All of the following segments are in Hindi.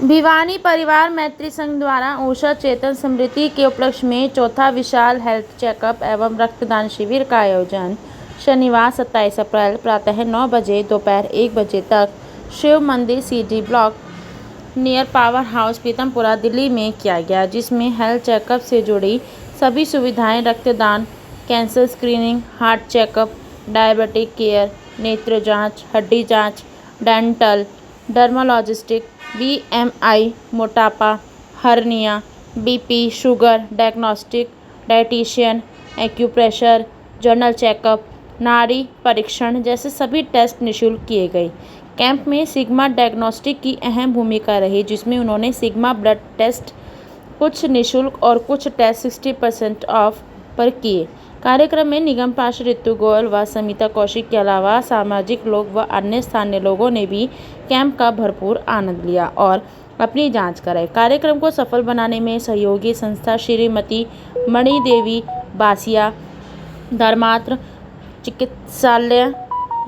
भिवानी परिवार मैत्री संघ द्वारा ऊषा चेतन स्मृति के उपलक्ष्य में चौथा विशाल हेल्थ चेकअप एवं रक्तदान शिविर का आयोजन शनिवार 27 अप्रैल प्रातः 9 बजे दोपहर 1 बजे तक शिव मंदिर CD block near power house Pitampura Delhi में किया गया, जिसमें हेल्थ चेकअप से जुड़ी सभी सुविधाएं cancer screening, heart checkup, diabetic care, नेत्र जांच, हड्डी जांच, डेंटल, डर्मालॉजिस्टिक, बीएमआई, मोटापा, hernia, BP, sugar, diagnostic, dietitian, acupressure, general checkup, नाड़ी परीक्षण जैसे सभी टेस्ट निःशुल्क किए गए। कैंप में सिग्मा डायग्नोस्टिक की अहम भूमिका रही, जिसमें उन्होंने सिग्मा ब्लड टेस्ट कुछ निःशुल्क और कुछ टेस्ट 60% ऑफ पर किए। कार्यक्रम में निगम पार्षद ऋतु गोयल व समिता कौशिक के अलावा सामाजिक लोग व अन्य स्थानीय लोगों ने भी कैंप का भरपूर आनंद लिया और अपनी जांच कराई। कार्यक्रम को सफल बनाने में सहयोगी संस्था श्रीमती मणि देवी Basia, Dharmarth Chikitsalaya,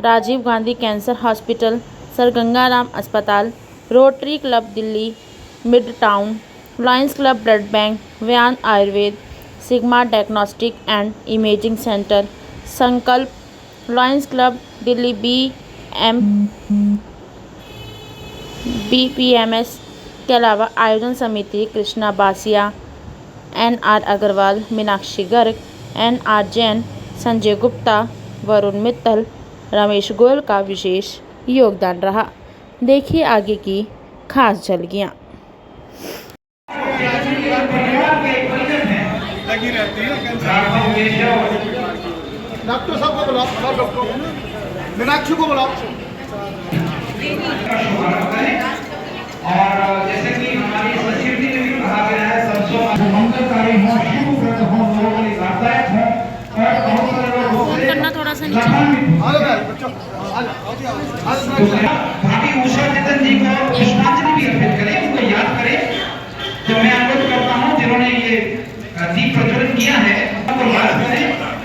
Rajiv Gandhi cancer hospital, sir Gangaram अस्पताल, rotary club Delhi midtown, lions club blood bank, Vyan Ayurved, sigma diagnostic and imaging centre, Sankalp, lions club Delhi BPMS के अलावा आयोजन समिति कृष्णा बासिया, एनआर अग्रवाल, मीनाक्षी गर्ग, एनआर जैन, संजय गुप्ता, वरुण मित्तल, रमेश गोयल का विशेष योगदान रहा। देखिए आगे की खास झलकियाँ। लगी रहती है डॉक्टर साहब को बुलाओ, सब डॉक्टर मीनाक्षी को बुलाओ। और जैसे कि हमारी संस्कृति में भी कहा गया है, सबसे मंगलकारी हो, शुभ ग्रह हो, लोगों के लिए लाभदायक हो और बहुत सारे लोग करना थोड़ा सा नीचे। भाभी उषा चेतन जी को पुष्पांजलि भी अर्पित करें, उनको याद करें। तो मैं अनुरोध करता हूँ जिन्होंने ये दीप प्रज्वलित किया है उनको याद करें,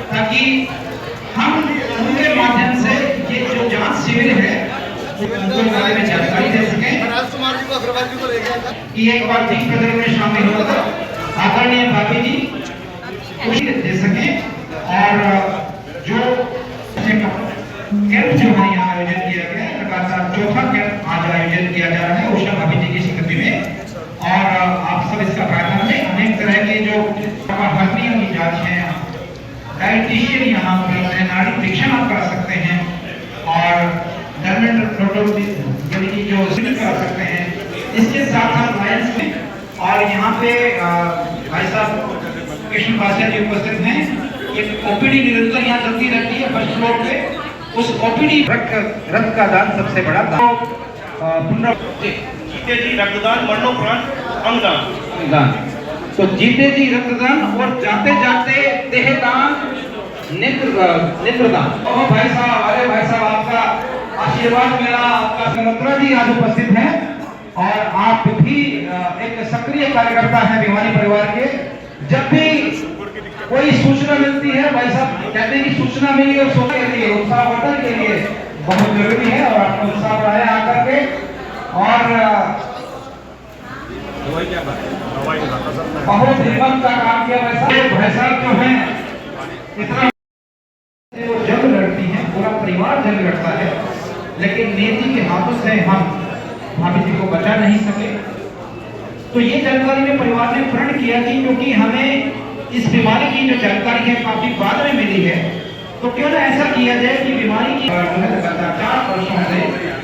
ताकि हम उनके माध्यम से ये जो जांच शिविर है उनके बारे में जानकारी दे सकें। राजकुमार जी को अग्रवाल जी को ले गया था कि एक बार दीप प्रज्वलन में शामिल होकर आदरणीय भाभी जी खुशी दे सकें। और जो कैंप जो है यहाँ आयोजन किया गया है, लगातार चौथा कैंप आज आयोजन किया जा रहा है उषा भाभी जी की स्मृति में। और आप सब इसका फायदा लें। अनेक तरह के जो हर्निया की जांच है, डाइटिशियन यहाँ उपलब्ध है, नाड़ी परीक्षण आप करा सकते हैं और यानी कि जो करा सकते हैं। इसके साथ साथ लायंस में और यहाँ पे भाई साहब कृष्ण बासिया जी उपस्थित हैं। एक ओपीडी निरंतर यहाँ चलती रहती है फर्स्ट फ्लोर पे। उस ओपीडी रक्त का दान सबसे बड़ा दान। जीते जी रक्तदान, मरणोपरांत अंगदान। तो जीते जी रक्तदान और जाते जाते देहदान, नेत्रदान। ओ भाई साहब, अरे भाई साहब, आपका आशीर्वाद मिला। आपका सुमित्रा जी आज उपस्थित हैं और आप भी एक सक्रिय कार्यकर्ता हैं भिवानी परिवार के। जब भी कोई सूचना मिलती है, भाई साहब कहते हैं कि सूचना मिली और सोचने के लिए, उत्साहवर्धन के लिए बहुत जरूरी है और आपको उत्साह बढ़ाया आकर के। और बहुत हिम्मत का काम किया भाई साहब जो है, इतना वो जंग लड़ती है, पूरा परिवार जंग लड़ता है, लेकिन नीति के हाथों से हम भाभी जी को बचा नहीं सके। तो ये जानकारी में परिवार ने प्रण किया कि क्योंकि हमें इस बीमारी की जो जानकारी है काफी बाद में मिली है, तो क्यों ना ऐसा किया जाए कि बीमारी की 4 वर्षों से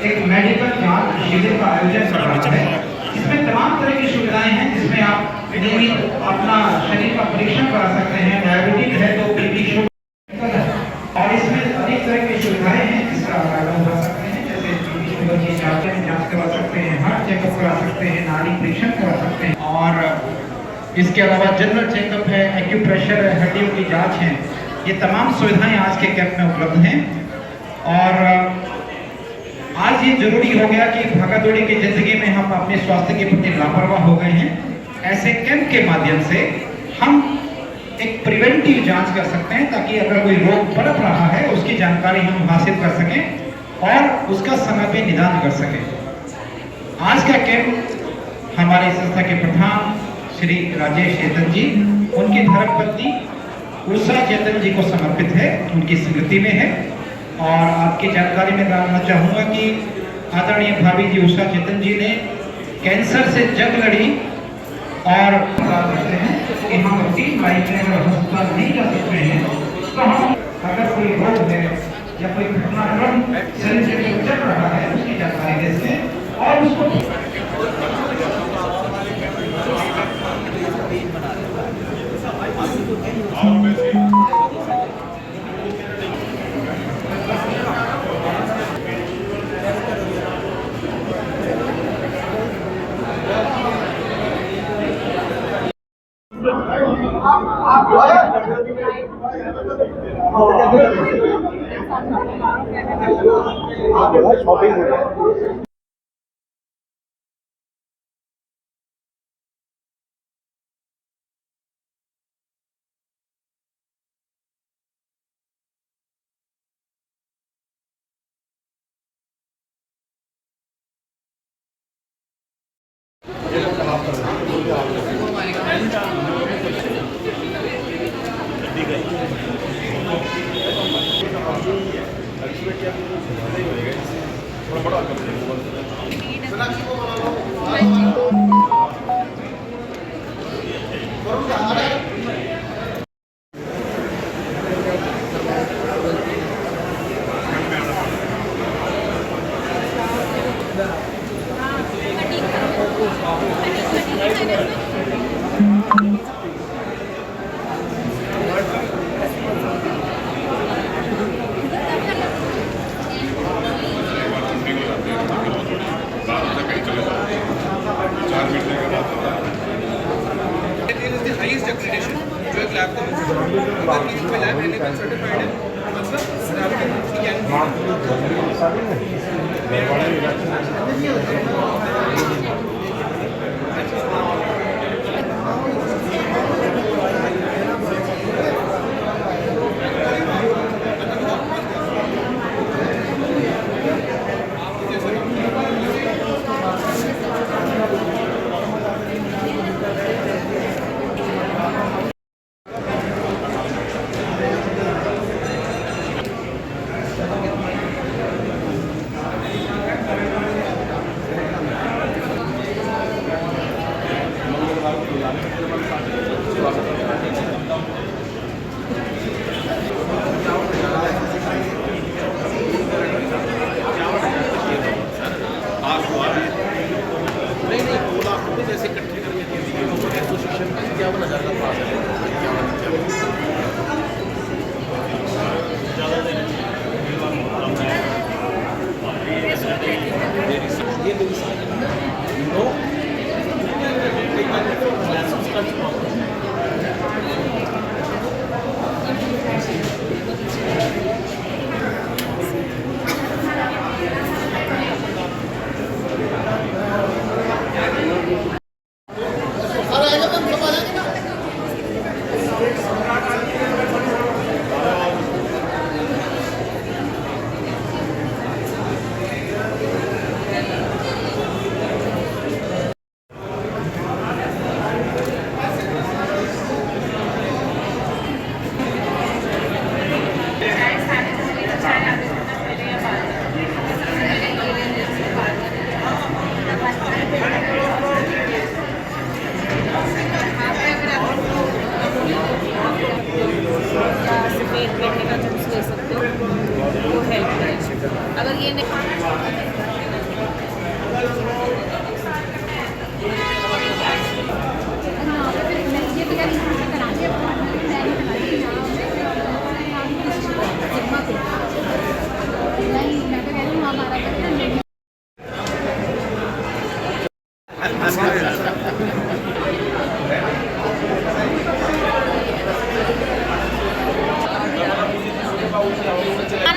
एक मेडिकल जांच शिविर का आयोजन कर रहा है। इसमें तमाम तरह की सुविधाएं हैं, जिसमें आप अपना शरीर का परीक्षण करा सकते हैं। डायबिटिक है तो बीपी, शुगर, और इसमें अनेक तरह की सुविधाएं हैं जिसका फायदा उठा सकते हैं। जैसे बीपी, शुगर की जांच करवा सकते हैं, हार्ट चेकअप करा सकते हैं, नाड़ी परीक्षण करा सकते हैं और इसके अलावा जनरल चेकअप है, एक्यूप्रेशर है, हड्डियों की जांच है। ये तमाम सुविधाएं आज के कैंप में उपलब्ध हैं। और आज ये जरूरी हो गया कि भागादौड़ी की जिंदगी में हम अपने स्वास्थ्य के प्रति लापरवाह हो गए हैं। ऐसे कैंप के माध्यम से हम एक प्रिवेंटिव जांच कर सकते हैं, ताकि अगर कोई रोग पनप रहा है उसकी जानकारी हम हासिल कर सकें और उसका समय पे निदान कर सकें। आज का कैंप हमारे संस्था के प्रधान श्री राजेश चेतन जी, उनकी धर्मपत्नी उषा चेतन जी को समर्पित है, उनकी स्मृति में है। और आपकी जानकारी में डालना चाहूँगा कि आदरणीय भाभी जी उषा चेतन जी ने कैंसर से जंग लड़ी और करते हैं कि हम 3 महीने अगर अस्पताल नहीं जा सकते हैं तो हम अगर कोई रोग है या कोई घटनाक्रम शरीर से चल रहा है उसकी जानकारी देते हैं और उसको जो एक लैब को अगर किसी कोई लैब एनिमल सर्टिफाइड है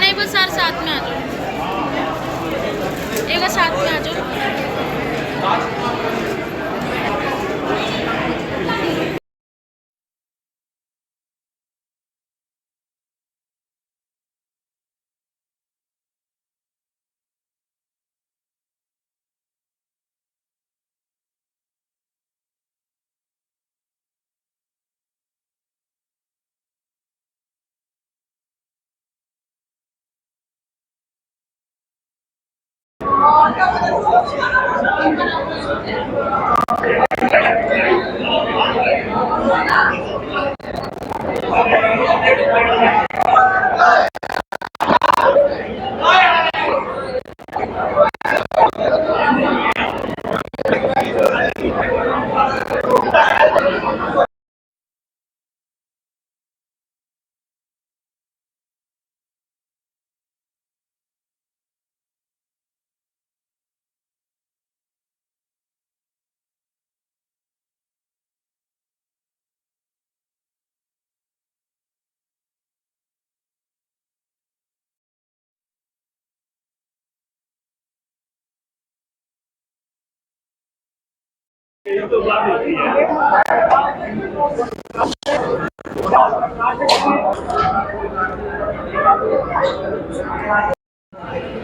नहीं बस सर साथ में आ जाओ, एक साथ में आ जाओ।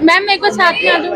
मैम मेरे को साथ में आ जाओ।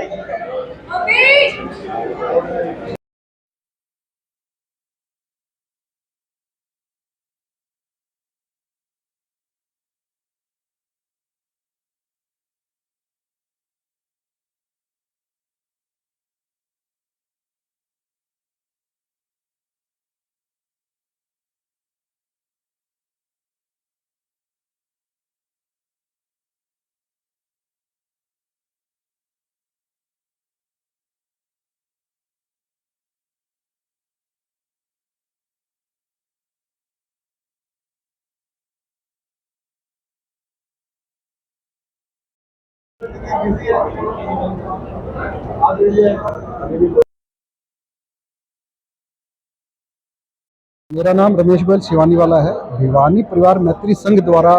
मेरा नाम रमेश गोयल शिवानी वाला है। भिवानी परिवार मैत्री संघ द्वारा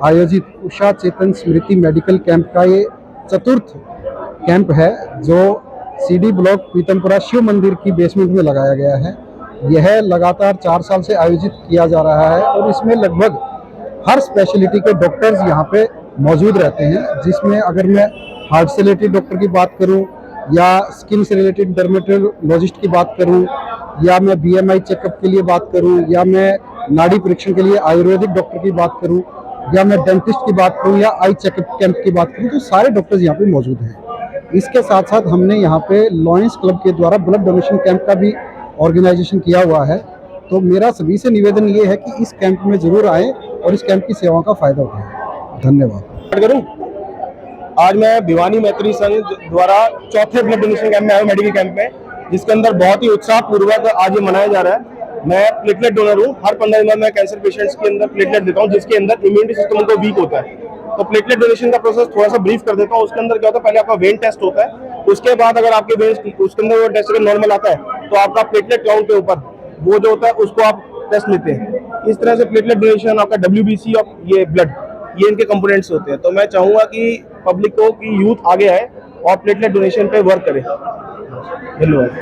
आयोजित उषा चेतन स्मृति मेडिकल कैंप का ये चतुर्थ कैंप है, जो सीडी ब्लॉक पीतमपुरा शिव मंदिर की बेसमेंट में लगाया गया है। यह लगातार 4 साल से आयोजित किया जा रहा है और इसमें लगभग हर स्पेशलिटी के डॉक्टर्स यहाँ पे मौजूद रहते हैं, जिसमें अगर मैं हार्ट से रिलेटेड डॉक्टर की बात करूँ या स्किन से रिलेटेड डर्मेटोलॉजिस्ट की बात करूँ, या मैं बीएमआई चेकअप के लिए बात करूं, या मैं नाड़ी परीक्षण के लिए आयुर्वेदिक डॉक्टर की बात करूं, या मैं डेंटिस्ट की बात करूं, या आई चेकअप कैंप की बात करूं, तो सारे डॉक्टर्स यहाँ पे मौजूद हैं। इसके साथ साथ हमने यहाँ पे लॉयंस क्लब के द्वारा ब्लड डोनेशन कैंप का भी ऑर्गेनाइजेशन किया हुआ है। तो मेरा सभी से निवेदन ये है कि इस कैंप में जरूर आए और इस कैंप की सेवाओं का फायदा उठाएं। धन्यवाद। आज मैं भिवानी मैत्री संघ द्वारा चौथे ब्लड डोनेशन कैंप में आया, मेडिकल कैंप में, जिसके अंदर बहुत ही उत्साह पूर्वक आज ये मनाया जा रहा है। मैं प्लेटलेट डोनर हूँ। हर 15 दिन में कैंसर पेशेंट्स के अंदर प्लेटलेट देता हूँ, जिसके अंदर इम्यूनिटी सिस्टम उनको वीक होता है। तो प्लेटलेट डोनेशन का प्रोसेस थोड़ा सा ब्रीफ कर देता हूँ। उसके अंदर क्या होता है, पहले आपका वेन टेस्ट होता है, उसके बाद अगर आपके वेन उसके अंदर वो टेस्ट अगर नॉर्मल आता है तो आपका प्लेटलेट काउंट के ऊपर वो जो होता है उसको आप टेस्ट लेते हैं। इस तरह से प्लेटलेट डोनेशन, आपका WBC और ये ब्लड, ये इनके कंपोनेंट्स होते हैं। तो मैं चाहूंगा कि पब्लिक को, कि यूथ आगे आए और प्लेटलेट डोनेशन पे वर्क करे। धन्यवाद।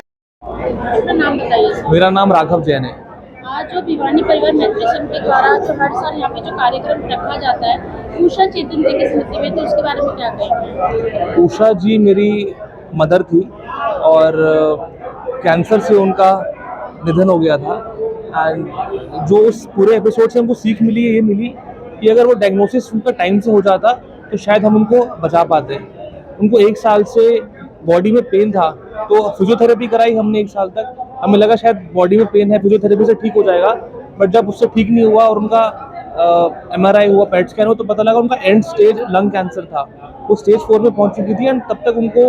अपना नाम बताइए सर। मेरा नाम राघव जैन है। आज जो भिवानी परिवार मैत्री संघ के द्वारा जो हर साल यहाँ पे जो कार्यक्रम रखा जाता है उषा चेतन जी की स्मृति में, तो उसके बारे में क्या कहेंगे? उषा जी मेरी मदर थी और कैंसर से उनका निधन हो गया था। एंड जो उस पूरे एपिसोड से हमको सीख मिली है, ये मिली कि अगर वो डायग्नोसिस उनका टाइम से हो जाता तो शायद हम उनको बचा पाते। उनको 1 साल से बॉडी में पेन था, तो फिजियोथेरेपी कराई हमने 1 साल तक। हमें लगा शायद बॉडी में पेन है, फिजियोथेरेपी से ठीक हो जाएगा, बट जब उससे ठीक नहीं हुआ और उनका MRI हुआ, पेट स्कैन हुआ, तो पता लगा उनका एंड स्टेज लंग कैंसर था। वो स्टेज 4 में पहुंच चुकी थी एंड तब तक उनको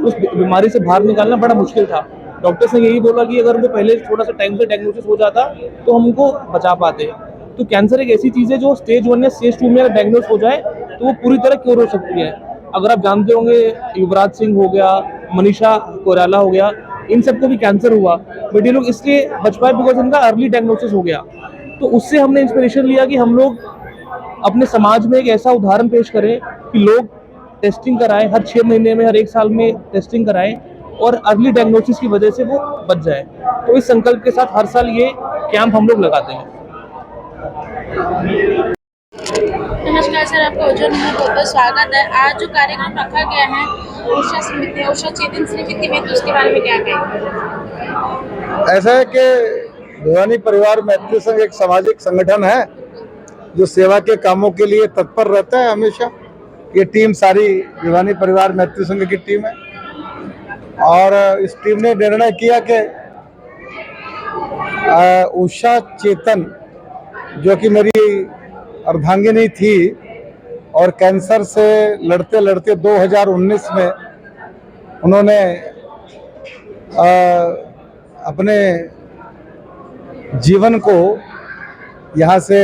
उस बीमारी से बाहर निकालना बड़ा मुश्किल था। डॉक्टर्स ने यही बोला कि अगर उनको पहले थोड़ा सा टाइम से डायग्नोसिस हो जाता तो हम उनको बचा पाते। तो कैंसर एक ऐसी चीज़ है जो स्टेज 1 या स्टेज 2 में अगर डायग्नोस हो जाए तो वो पूरी तरह क्योर हो सकती है। अगर आप जानते होंगे, युवराज सिंह हो गया, मनीषा कोइराला हो गया, इन सबको भी कैंसर हुआ, बट ये लोग इसलिए बच पाए बिकॉज इनका अर्ली डायग्नोसिस हो गया। तो उससे हमने इंस्पिरेशन लिया कि हम लोग अपने समाज में एक ऐसा उदाहरण पेश करें कि लोग टेस्टिंग कराएं, हर 6 महीने में, हर 1 साल में टेस्टिंग कराएं और अर्ली डायग्नोसिस की वजह से वो बच जाए। तो इस संकल्प के साथ हर साल ये कैंप हम लोग लगाते हैं। नमस्कार सर, आपका उज्जवल में बहुत बहुत स्वागत है। आज जो कार्यक्रम रखा गया है उषा चेतन स्मृति में, तो उसके बारे में क्या कहेंगे? ऐसा है कि भिवानी परिवार मैत्री संघ एक सामाजिक संगठन है जो सेवा के कामों के लिए तत्पर रहता है हमेशा। ये टीम सारी भिवानी परिवार मैत्री संघ की टीम है और इस टीम ने निर्णय किया कि उषा चेतन, जो कि मेरी अर्धांगिनी थी और कैंसर से लड़ते लड़ते 2019 में उन्होंने अपने जीवन को यहाँ से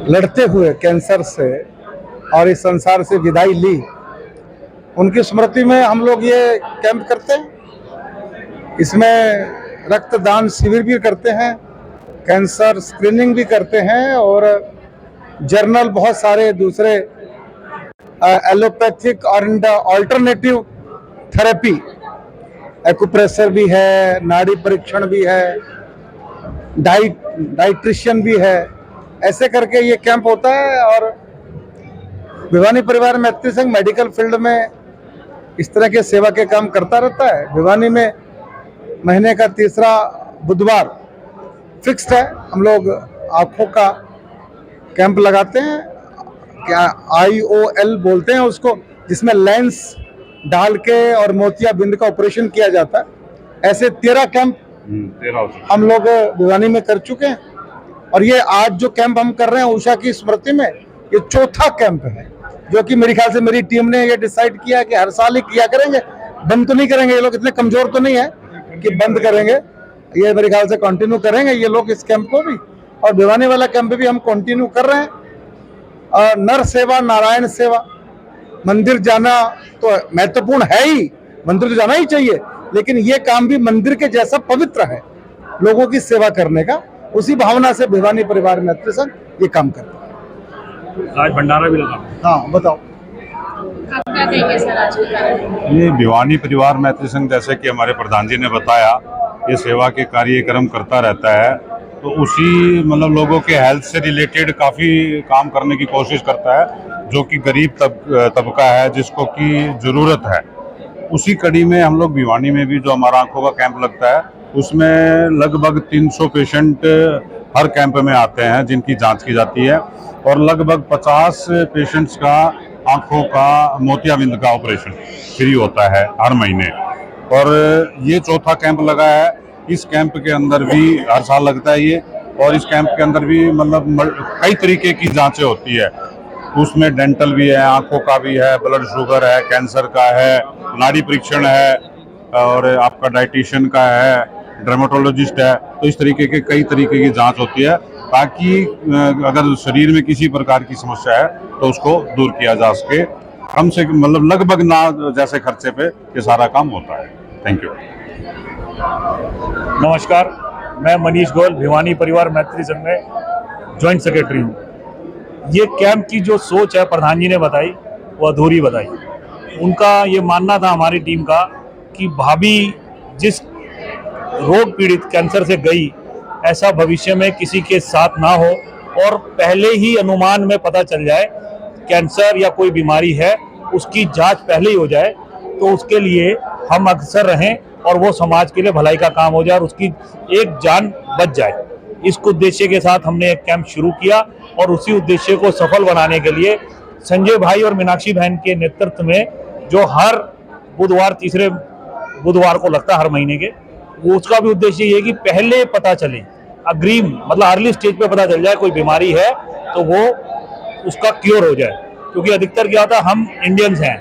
लड़ते हुए कैंसर से और इस संसार से विदाई ली, उनकी स्मृति में हम लोग ये कैंप करते हैं। इसमें रक्तदान शिविर भी करते हैं, कैंसर स्क्रीनिंग भी करते हैं और जर्नल बहुत सारे दूसरे एलोपैथिक और ऑल्टरनेटिव थेरेपी, एक्यूप्रेशर भी है, नाड़ी परीक्षण भी है, डाइट्रिशियन भी है, ऐसे करके ये कैंप होता है। और भिवानी परिवार मैत्री संघ मेडिकल फील्ड में इस तरह के सेवा के काम करता रहता है। भिवानी में महीने का तीसरा बुधवार फिक्स्ड है, हम लोग आँखों का कैंप लगाते हैं, क्या IOL बोलते हैं उसको, जिसमें लेंस डाल के और मोतियाबिंद का ऑपरेशन किया जाता है। ऐसे 13 कैंप हम लोग भिवानी में कर चुके हैं और ये आज जो कैंप हम कर रहे हैं उषा की स्मृति में, ये चौथा कैंप है, जो कि मेरे ख्याल से मेरी टीम ने ये डिसाइड किया कि हर साल ही किया करेंगे, बंद तो नहीं करेंगे। ये लोग इतने कमजोर तो नहीं है कि बंद करेंगे, ये मेरे ख्याल से कंटिन्यू करेंगे ये लोग इस कैंप को भी। और भिवानी वाला कैंप भी हम कंटिन्यू कर रहे हैं। नर सेवा नारायण सेवा, मंदिर जाना तो महत्वपूर्ण है ही, मंदिर तो जाना ही चाहिए, लेकिन ये काम भी मंदिर के जैसा पवित्र है, लोगों की सेवा करने का। उसी भावना से भिवानी परिवार मैत्री संघ ये काम करता है। आज भंडारा भी लगा। हाँ बताओ। आप क्या कहेंगे सर आज के कारण? ये भिवानी परिवार मैत्री संघ, जैसे कि हमारे प्रधान जी ने बताया, ये सेवा के कार्यक्रम करता रहता है, तो उसी मतलब लोगों के हेल्थ से रिलेटेड काफ़ी काम करने की कोशिश करता है, जो कि गरीब तबका है, जिसको की ज़रूरत है। उसी कड़ी में हम लोग भिवानी में भी जो हमारा आँखों का कैंप लगता है, उसमें लगभग 300 पेशेंट हर कैंप में आते हैं जिनकी जांच की जाती है, और लगभग 50 पेशेंट्स का आँखों का मोतियाबिंद का ऑपरेशन फ्री होता है हर महीने। और ये चौथा कैंप लगा है। इस कैंप के अंदर भी हर साल लगता है ये, और इस कैंप के अंदर भी मतलब कई तरीके की जांचें होती है। उसमें डेंटल भी है, आँखों का भी है, ब्लड शुगर है, कैंसर का है, नाड़ी परीक्षण है, और आपका डाइटिशियन का है, डर्मेटोलॉजिस्ट है। तो इस तरीके के कई तरीके की जांच होती है, ताकि अगर शरीर में किसी प्रकार की समस्या है तो उसको दूर किया जा सके। कम से मतलब लगभग ना जैसे खर्चे पे ये सारा काम होता है। Thank you. नमस्कार, मैं मनीष गोयल, भिवानी परिवार मैत्री संघ में जॉइंट सेक्रेटरी हूँ। ये कैंप की जो सोच है प्रधान जी ने बताई, वो अधूरी बताई। उनका ये मानना था हमारी टीम का कि भाभी जिस रोग पीड़ित कैंसर से गई, ऐसा भविष्य में किसी के साथ ना हो, और पहले ही अनुमान में पता चल जाए कैंसर या कोई बीमारी है, उसकी जांच पहले ही हो जाए, तो उसके लिए हम अग्रसर रहें और वो समाज के लिए भलाई का काम हो जाए और उसकी एक जान बच जाए। इस उद्देश्य के साथ हमने एक कैंप शुरू किया, और उसी उद्देश्य को सफल बनाने के लिए संजय भाई और मीनाक्षी बहन के नेतृत्व में, जो हर बुधवार तीसरे बुधवार को लगता है हर महीने के, वो उसका भी उद्देश्य ये है कि पहले पता चले, अग्रिम मतलब अर्ली स्टेज पे पता चल जाए कोई बीमारी है तो वो उसका क्योर हो जाए। क्योंकि अधिकतर क्या होता है, हम इंडियंस हैं,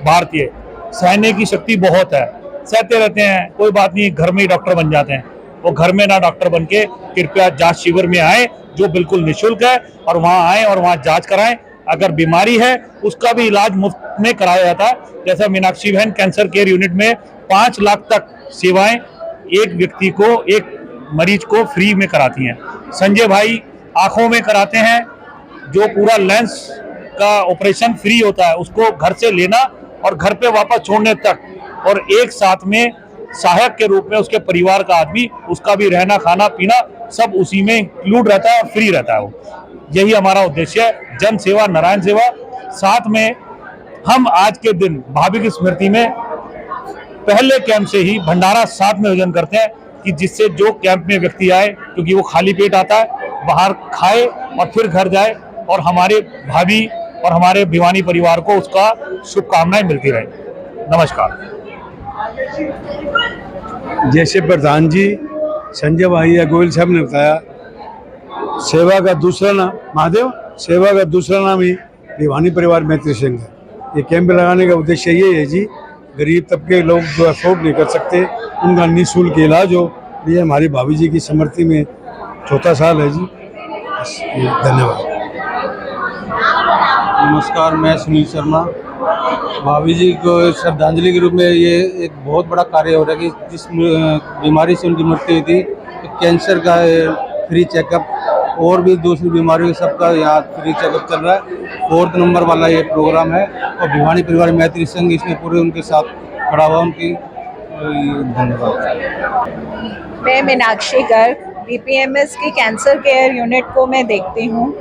भारतीय, सहने की शक्ति बहुत है, सहते रहते हैं, कोई बात नहीं, घर में ही डॉक्टर बन जाते हैं। वो घर में ना डॉक्टर बन के कृपया जांच शिविर में आए, जो बिल्कुल निःशुल्क है, और वहाँ आए और वहाँ जांच कराएं। अगर बीमारी है उसका भी इलाज मुफ्त में कराया जाता है। जैसा मीनाक्षी बहन कैंसर केयर यूनिट में 5 लाख तक सेवाएं एक व्यक्ति को, एक मरीज को फ्री में कराती हैं। संजय भाई आंखों में कराते हैं, जो पूरा लेंस का ऑपरेशन फ्री होता है, उसको घर से लेना और घर पे वापस छोड़ने तक, और एक साथ में सहायक के रूप में उसके परिवार का आदमी, उसका भी रहना खाना पीना सब उसी में इंक्लूड रहता है और फ्री रहता है। वो यही हमारा उद्देश्य है, जन सेवा नारायण सेवा। साथ में हम आज के दिन भाभी की स्मृति में पहले कैंप से ही भंडारा साथ में आयोजन करते हैं, कि जिससे जो कैंप में व्यक्ति आए, क्योंकि वो खाली पेट आता है, बाहर खाए और फिर घर जाए, और हमारे भाभी और हमारे भिवानी परिवार को उसका शुभकामनाएं मिलती रहे। नमस्कार। जैसे प्रधान जी संजय भाई गोयल साहब ने बताया, सेवा का दूसरा नाम महादेव, सेवा का दूसरा नाम ही भिवानी परिवार मैत्री संघ है। ये कैंप लगाने का उद्देश्य ये है जी, गरीब तबके के लोग जो अफोर्ड नहीं कर सकते उनका निःशुल्क इलाज हो। ये हमारी भाभी जी की स्मृति में चौथा साल है जी। धन्यवाद। नमस्कार, मैं सुनील शर्मा। भाभी जी को श्रद्धांजलि के रूप में ये एक बहुत बड़ा कार्य हो रहा है कि जिस बीमारी से उनकी मृत्यु हुई थी, कैंसर का फ्री चेकअप और भी दूसरी बीमारियों सबका यहाँ फ्री चेकअप चल रहा है। 4 नंबर वाला ये प्रोग्राम है और भिवानी परिवार मैत्री संघ इसमें पूरे उनके साथ खड़ा हुआ। उनकी धन्यवाद। मैं मीनाक्षी गर्ग, बीपीएमएस की कैंसर केयर यूनिट को मैं देखती हूँ।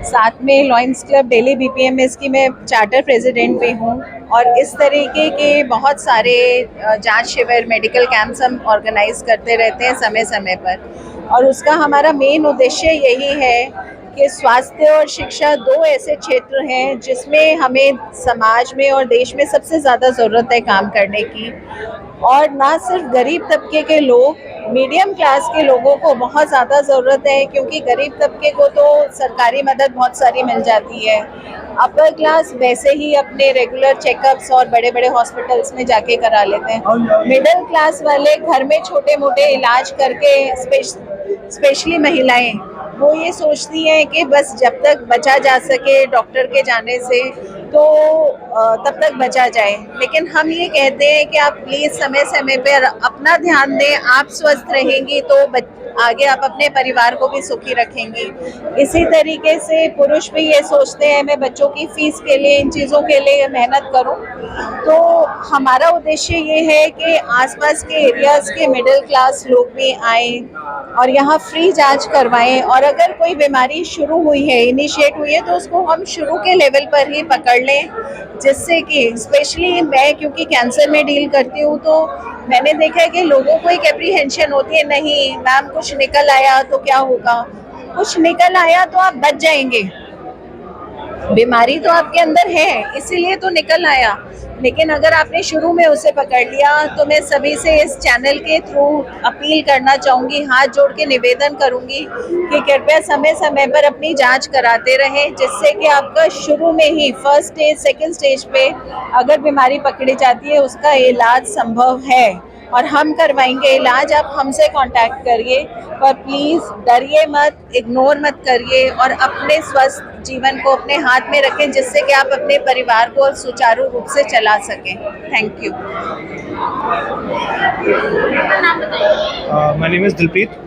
साथ में लॉयंस क्लब दिल्ली बीपीएमएस की मैं चार्टर प्रेसिडेंट भी हूँ और इस तरीके के बहुत सारे जांच शिविर, मेडिकल कैंप्स हम ऑर्गेनाइज करते रहते हैं समय समय पर। और उसका हमारा मेन उद्देश्य यही है कि स्वास्थ्य और शिक्षा 2 ऐसे क्षेत्र हैं जिसमें हमें समाज में और देश में सबसे ज़्यादा ज़रूरत है काम करने की। और ना सिर्फ गरीब तबके के लोग, मीडियम क्लास के लोगों को बहुत ज़्यादा ज़रूरत है, क्योंकि गरीब तबके को तो सरकारी मदद बहुत सारी मिल जाती है। अपर क्लास वैसे ही अपने रेगुलर चेकअप्स और बड़े बड़े हॉस्पिटल्स में जाके करा लेते हैं। मिडिल क्लास वाले घर में छोटे मोटे इलाज करके, स्पेशली महिलाएं, वो ये सोचती हैं कि बस जब तक बचा जा सके डॉक्टर के जाने से तो तब तक बचा जाए। लेकिन हम ये कहते हैं कि आप प्लीज़ समय समय पर अपना ध्यान दें। आप स्वस्थ रहेंगी तो आगे आप अपने परिवार को भी सुखी रखेंगी। इसी तरीके से पुरुष भी ये सोचते हैं मैं बच्चों की फीस के लिए, इन चीज़ों के लिए मेहनत करूं। तो हमारा उद्देश्य ये है कि आसपास के एरियाज़ के मिडिल क्लास लोग भी आएँ और यहाँ फ्री जांच करवाएं। और अगर कोई बीमारी शुरू हुई है, इनिशिएट हुई है, तो उसको हम शुरू के लेवल पर ही पकड़ लें, जिससे कि स्पेशली मैं क्योंकि कैंसर में डील करती हूँ तो मैंने देखा है कि लोगों को एक एप्रीहेंशन होती है, नहीं मैम कुछ निकल आया तो क्या होगा। कुछ निकल आया तो आप बच जाएंगे, बीमारी तो आपके अंदर है इसीलिए तो निकल आया। लेकिन अगर आपने शुरू में उसे पकड़ लिया तो मैं सभी से इस चैनल के थ्रू अपील करना चाहूँगी, हाथ जोड़ के निवेदन करूँगी कि कृपया समय समय पर अपनी जांच कराते रहें, जिससे कि आपका शुरू में ही फर्स्ट स्टेज, सेकंड स्टेज पे अगर बीमारी पकड़ी जाती है उसका इलाज संभव है और हम करवाएंगे इलाज। आप हमसे कांटेक्ट करिए, पर प्लीज़ डरिए मत, इग्नोर मत करिए और अपने स्वस्थ जीवन को अपने हाथ में रखें, जिससे कि आप अपने परिवार को सुचारू रूप से चला सकें। Thank you. My name is Dilpreet.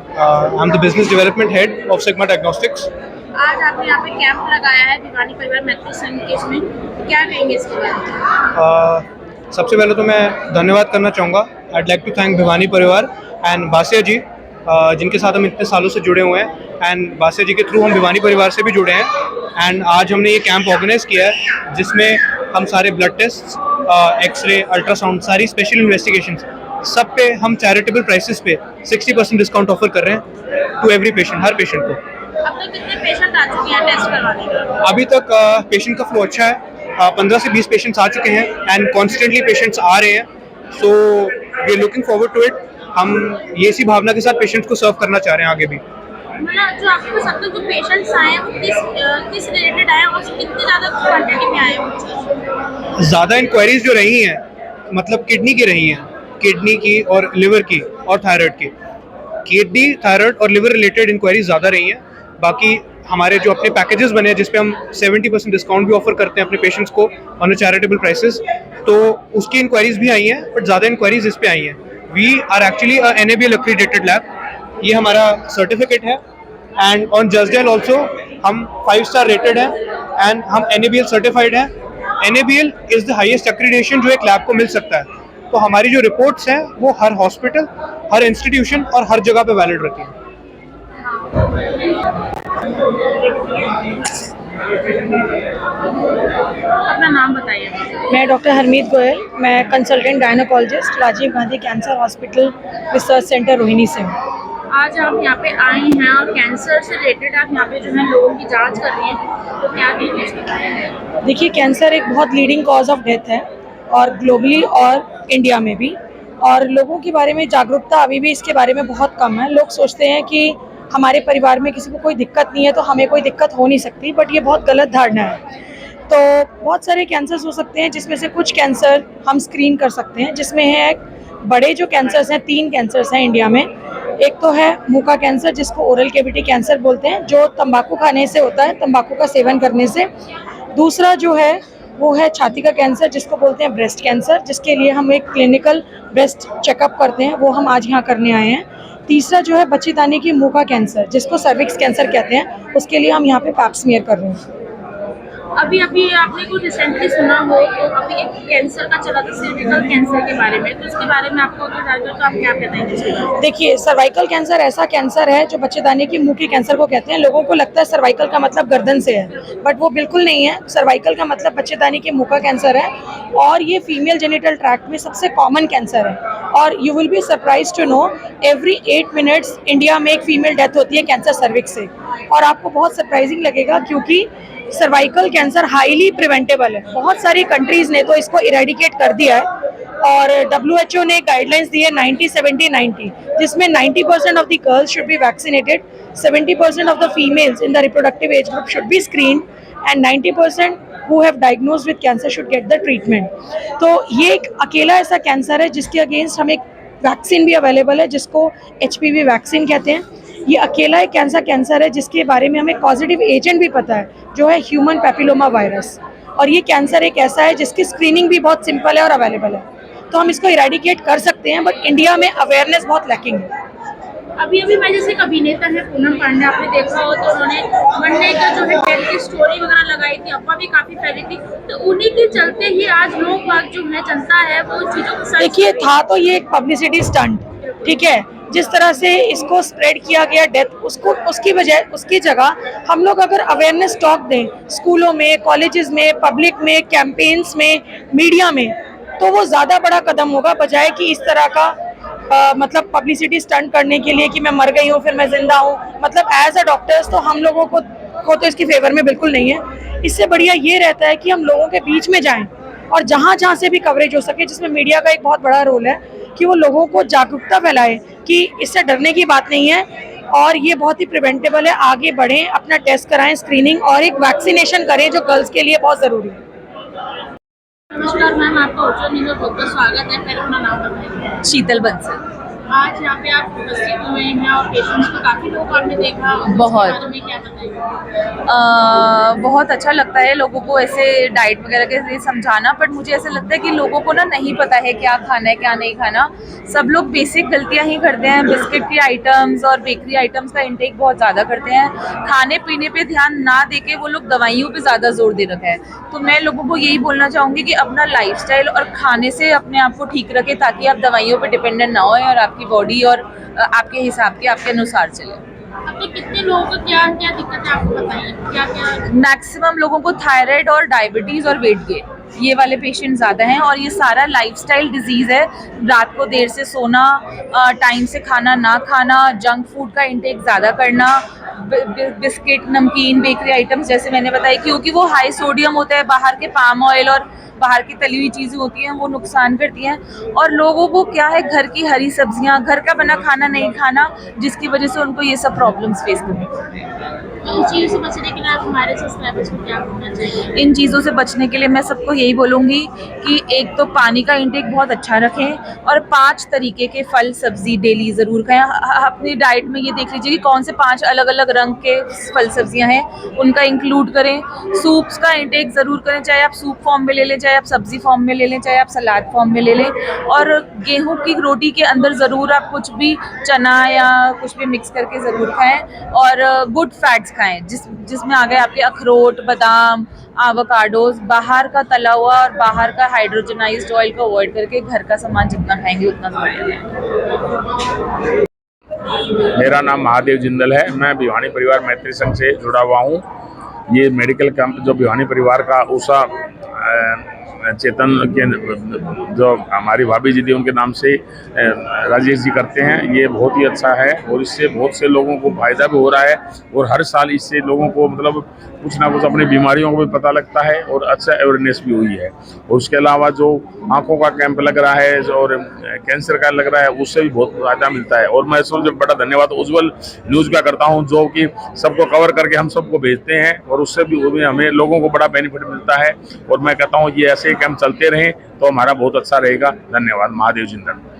I'm the business development head of Sigma Diagnostics. आज आपने यहाँ पे कैंप लगाया है भिवानी परिवार मैत्री संघ के, इसमें क्या कहेंगे इसके बारे में? सबसे पहले तो मैं धन्यवाद करना चाहूँगा। I'd like to thank Bhiwani परिवार एंड बासिया जी, जिनके साथ हम इतने सालों से जुड़े हुए हैं एंड बासिया जी के थ्रू हम भिवानी परिवार से भी जुड़े हैं। एंड आज हमने ये कैंप ऑर्गेनाइज किया है जिसमें हम सारे ब्लड टेस्ट, एक्सरे, अल्ट्रासाउंड, सारी स्पेशल इन्वेस्टिगेशंस सब पे हम चैरिटेबल प्राइसेस पे 60% डिस्काउंट ऑफर कर रहे हैं टू एवरी पेशेंट, हर पेशेंट को। अब तक कितने पेशेंट आ चुके हैं टेस्ट करवाने का? अभी तक पेशेंट का फ्लो अच्छा है, 15 से 20 पेशेंट्स आ चुके हैं एंड कॉन्स्टेंटली पेशेंट्स आ रहे हैं। So we are looking forward to it. हम ये इसी भावना के साथ पेशेंट्स को सर्व करना चाह रहे हैं आगे भी। मतलब जो आपके पास अब तक जो पेशेंट्स आए हैं वो किस रिलेटेड आए हैं और कितनी ज़्यादा क्वांटिटी में आए हैं? ज़्यादा इंक्वायरीज जो रही हैं मतलब किडनी की रही हैं, किडनी की और लिवर की और थायराइड की। किडनी, थायराइड और लिवर रिलेटेड इंक्वायरीज ज़्यादा रही हैं। बाकी हमारे जो अपने पैकेजेस बने हैं जिसपे हम 70% डिस्काउंट भी ऑफर करते हैं अपने पेशेंट्स को ऑन चैरिटेबल प्राइसेस, तो उसकी इंक्वायरीज भी आई हैं, बट ज़्यादा इंक्वायरीज इस पे आई हैं। We are actually NABL accredited lab, ये हमारा सर्टिफिकेट है and on Just Dial also हम 5 स्टार रेटेड हैं एंड हम NABL सर्टिफाइड हैं। NABL is the highest accreditation जो एक लैब को मिल सकता है। तो हमारी जो रिपोर्ट्स हैं वो हर हॉस्पिटल, हर इंस्टीट्यूशन और हर जगह पे वैलिड रहती हैं। अपना नाम बताइए। मैं डॉक्टर हरमीत गोयल, मैं consultant gynaecologist Rajiv Gandhi cancer hospital research centre Rohini से हूँ। आज आप यहाँ पे आए हैं और कैंसर से रिलेटेड आप यहाँ पे जो है लोगों की जांच कर रही हैं, तो क्या कहेंगे इसके बारे में? देखिए, कैंसर एक बहुत लीडिंग कॉज ऑफ डेथ है और ग्लोबली और इंडिया में भी। और लोगों के बारे में जागरूकता अभी भी इसके बारे में बहुत कम है। लोग सोचते हैं कि हमारे परिवार में किसी को कोई दिक्कत नहीं है तो हमें कोई दिक्कत हो नहीं सकती, बट ये बहुत गलत धारणा है। तो बहुत सारे कैंसर्स हो सकते हैं, जिसमें से कुछ कैंसर हम स्क्रीन कर सकते हैं, जिसमें है बड़े जो कैंसर्स हैं, 3 कैंसर्स हैं इंडिया में। एक तो है मुंह का कैंसर, जिसको ओरल कैविटी कैंसर बोलते हैं, जो तंबाकू खाने से होता है, तंबाकू का सेवन करने से। दूसरा जो है वो है छाती का कैंसर, जिसको बोलते हैं ब्रेस्ट कैंसर, जिसके लिए हम एक क्लिनिकल ब्रेस्ट चेकअप करते हैं, वो हम आज यहाँ करने आए हैं। तीसरा जो है बच्चेदानी की मुंह का कैंसर, जिसको सर्विक्स कैंसर कहते हैं, उसके लिए हम यहाँ पे पैप स्मीयर कर रहे हैं। अभी आपने कुछ रिसेंटली सुना हो तो अभी एक कैंसर का चला था, सर्वाइकल कैंसर के बारे में, तो उसके बारे में आपको अगर जानते हो तो आप क्या बताएंगे? देखिए, सर्वाइकल कैंसर ऐसा कैंसर है जो बच्चेदानी की मुंह के कैंसर को कहते हैं। लोगों को लगता है सर्वाइकल का मतलब गर्दन से है, बट वो बिल्कुल नहीं है। सर्वाइकल का मतलब बच्चेदानी के मुंह का कैंसर है, और ये फीमेल जेनिटल ट्रैक्ट में सबसे कॉमन कैंसर है। और you will be surprise to know, every 8 minutes India में एक फीमेल डेथ होती है कैंसर सर्विक्स से। और आपको बहुत सरप्राइजिंग लगेगा, क्योंकि सर्वाइकल कैंसर हाईली प्रिवेंटेबल है। बहुत सारी कंट्रीज ने तो इसको इरेडिकेट कर दिया है, और WHO ने गाइडलाइंस दी है 90-70-90, जिसमें 90% of the girls should be vaccinated, 70% of the females in the reproductive age group should be screen, and 90% who have diagnosed with cancer should get the treatment। तो ये एक अकेला ऐसा कैंसर है जिसके अगेंस्ट हमें वैक्सीन भी अवेलेबल है, जिसको HPV वैक्सीन कहते हैं। ये अकेला एक कैंसर है जिसके बारे में हमें पॉजिटिव एजेंट भी पता है, जो है ह्यूमन पैपिलोमा वायरस। और ये कैंसर एक ऐसा है जिसकी स्क्रीनिंग भी बहुत सिंपल है और अवेलेबल है, तो हम इसको इरेडिकेट कर सकते हैं, बट इंडिया में अवेयरनेस बहुत लैकिंग है। अभी मैं जैसे एक अभिनेता है पूनम पांडे, आपने देखा हो तो उन्होंने मंडे का जो है डेथ की स्टोरी वगैरह लगाई थी, अफवाह भी काफी फैली थी, तो उन्हीं के चलते ही आज लोग बाग जो है जनता है वो चीजों को देखिए, था तो ये एक पब्लिसिटी स्टंट, ठीक है। जिस तरह से इसको स्प्रेड किया गया डेथ, उसकी जगह हम लोग अगर अवेयरनेस टॉक दें स्कूलों में, कॉलेजेस में, पब्लिक में, कैंपेन्स में, मीडिया में, तो वो ज़्यादा बड़ा कदम होगा, बजाय कि इस तरह का मतलब पब्लिसिटी स्टंट करने के लिए कि मैं मर गई हूँ फिर मैं जिंदा हूँ। मतलब एज अ डॉक्टर्स तो हम लोगों को तो इसकी फेवर में बिल्कुल नहीं है। इससे बढ़िया ये रहता है कि हम लोगों के बीच में जाएं, और जहाँ जहाँ से भी कवरेज हो सके, जिसमें मीडिया का एक बहुत बड़ा रोल है, कि वो लोगों को जागरूकता फैलाए कि इससे डरने की बात नहीं है, और ये बहुत ही प्रिवेंटेबल है। आगे बढ़ें, अपना टेस्ट कराएं, स्क्रीनिंग और एक वैक्सीनेशन करें, जो गर्ल्स के लिए बहुत ज़रूरी है। नमस्कार मैम, आपका ओचो न्यूज़ में बहुत स्वागत है। पहले अपना नाम बताइए। शीतल बंसल। आज यहाँ पे आप उपस्थित हुए हैं और पेशेंट्स को काफ़ी लोग आपने देखा, बहुत उसके बारे में क्या बताइए? बहुत अच्छा लगता है लोगों को ऐसे डाइट वगैरह के लिए समझाना, बट मुझे ऐसा लगता है कि लोगों को ना नहीं पता है क्या खाना है क्या नहीं खाना। सब लोग बेसिक गलतियाँ ही करते हैं, बिस्किट की आइटम्स और बेकरी आइटम्स का इंटेक बहुत ज़्यादा करते हैं। खाने पीने पे ध्यान ना देके वो लोग दवाइयों पे ज़्यादा जोर दे रखे हैं। तो मैं लोगों को यही बोलना चाहूँगी कि अपना लाइफस्टाइल और खाने से अपने आप को ठीक रखें, ताकि आप दवाइयों पे डिपेंडेंट ना होएं और आपकी बॉडी और आपके हिसाब के आपके अनुसार चले। अब तो कितने लोगों को क्या दिक्कत है आपको बताइए, क्या? मैक्सिमम लोगों को थायराइड और डायबिटीज़ और वेट गेन, ये वाले पेशेंट ज़्यादा हैं, और ये सारा लाइफस्टाइल डिजीज़ है। रात को देर से सोना, टाइम से खाना ना खाना, जंक फूड का इंटेक ज़्यादा करना, बिस्किट, नमकीन, बेकरी आइटम्स जैसे मैंने बताया, क्योंकि वो हाई सोडियम होता है, बाहर के पाम ऑयल और बाहर की तली हुई चीज़ें होती हैं, वो नुकसान करती हैं। और लोगों को क्या है, घर की हरी सब्जियां, घर का बना खाना नहीं खाना, जिसकी वजह से उनको ये सब प्रॉब्लम्स फेस करनी पड़ती हैं। तो इस चीज़ से बचने के लिए आप हमारे सब्सक्राइबर्स को क्या करना चाहिए? इन चीज़ों से बचने के लिए मैं सबको यही बोलूँगी कि एक तो पानी का इंटेक बहुत अच्छा रखें, और 5 तरीके के फल सब्जी डेली ज़रूर खाएं। अपनी डाइट में ये देख लीजिए कि कौन से 5 अलग अलग रंग के फल सब्जियां हैं, उनका इंक्लूड करें। सूप्स का इंटेक ज़रूर करें, चाहे आप सूप फॉर्म में ले लें, चाहे आप सब्जी फॉर्म में ले लें, चाहे आप सलाद फॉर्म में ले लें। और गेहूँ की रोटी के अंदर ज़रूर आप कुछ भी चना या कुछ भी मिक्स करके ज़रूर खाएँ, और गुड फैट्स खाएं, जिसमें आ गए आपके अखरोट, बादाम, एवोकाडोज। बाहर का तला हुआ और बाहर का हाइड्रोजनाइज्ड ऑयल को अवॉइड करके घर का सामान जितना खाएंगे उतना बढ़िया है। मेरा नाम महादेव जिंदल है, मैं भिवानी परिवार मैत्री संघ से जुड़ा हुआ हूँ। ये मेडिकल कैंप जो भिवानी परिवार का उषा चेतन के जो हमारी भाभी जी थी उनके नाम से राजेश जी करते हैं, ये बहुत ही अच्छा है और इससे बहुत से लोगों को फायदा भी हो रहा है और हर साल इससे लोगों को मतलब कुछ ना कुछ अपनी बीमारियों को भी पता लगता है और अच्छा अवेयरनेस भी हुई है। और उसके अलावा जो आंखों का कैंप लग रहा है और कैंसर का लग रहा है उससे भी बहुत फायदा मिलता है। और मैं सबसे बड़ा धन्यवाद उज्जवल न्यूज़ का करता हूं जो कि सबको कवर करके हम सबको भेजते हैं और उससे भी हमें लोगों को बड़ा बेनिफिट मिलता है। और मैं कहता हूँ ये ऐसे कैंप चलते रहें तो हमारा बहुत अच्छा रहेगा। धन्यवाद। महादेव जिंदल।